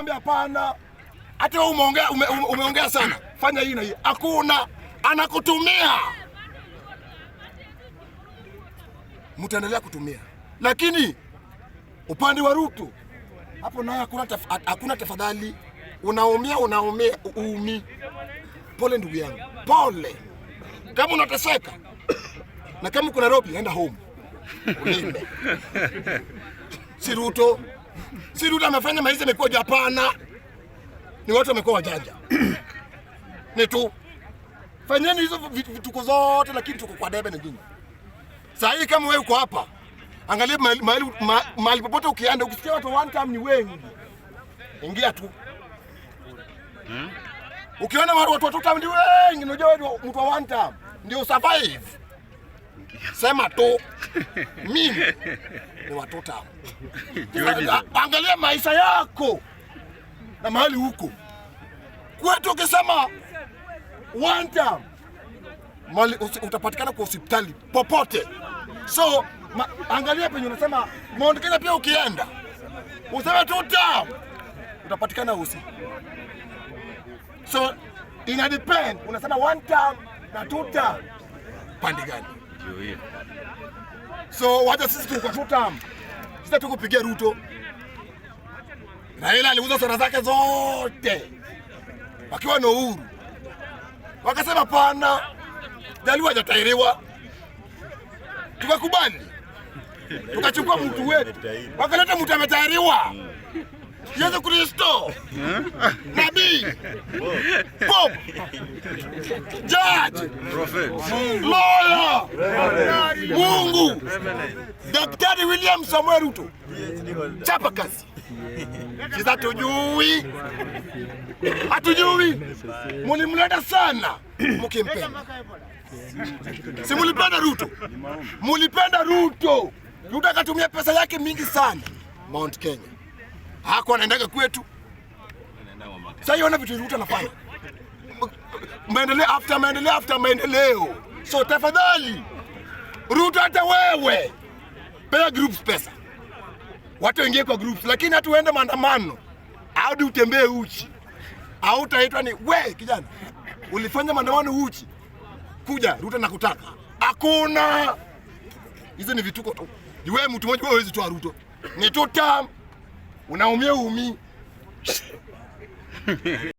Tukamwambia hapana. Hata wewe umeongea sana. Fanya hii na hii. Hakuna, anakutumia. Mtaendelea kutumia. Lakini upande wa Ruto hapo naye hakuna tafadhali. Unaumia uumi. Pole ndugu yangu. Pole. Kama unateseka na kama kuna Nairobi, enda home. Ulinde. Si Ruto amefanya maisha yamekuwa Japana. Ni watu wamekuwa wajanja. Ni tu. Fanyeni hizo vituko zote, lakini tuko kwa debe nyingine. Sasa hii kama wewe uko hapa, angalia mahali popote ukienda, ukisikia watu one time ni wengi. Ingia tu. Ukiona watu two time ni wengi, unajua wewe mtu wa one time ndio survive. Sema tu. Mimi ni watu time. Angalia maisha yako na mahali huko. Kwetu ukisema one time utapatikana kwa hospitali popote. So angalia penye unasema Mount Kenya pia ukienda useme two time utapatikana usi. So ina depend unasema one time na two time pande gani? So wacha sisi tuko two time. Sisi tukupigia Ruto. Raila aliuza sera zake zote wakiwa na uhuru. Wakasema pana Jaluo hajatairiwa. Tukakubali. Tukachukua mtu wetu. Wakaleta mtu ametairiwa. Yesu Kristo. Nabii. Pope. Judge. Prophet. Lawyer. Mungu. Daktari William Samuel Ruto. Chapa kazi. Sisi hatujui. Mulimleta sana mkimpenda. Si mulipenda Ruto. Mulipenda Ruto. Ruto akatumia pesa yake mingi sana Mount Kenya. Hako anaendaga kwetu. Sasa yona vitu Ruto anafanya. Maendeleo after maendeleo. So tafadhali Ruto, hata wewe pea groups pesa. Watu wengie kwa groups, lakini hatu uende maandamano. Hadi utembee uchi. Hautaitwa ni we kijana. Ulifanya maandamano uchi. Kuja Ruto nakutaka. Hakuna. Hizo ni vituko tu. Wewe mtu mmoja huwezi toa Ruto. Ni tu tam. Unaumia umi.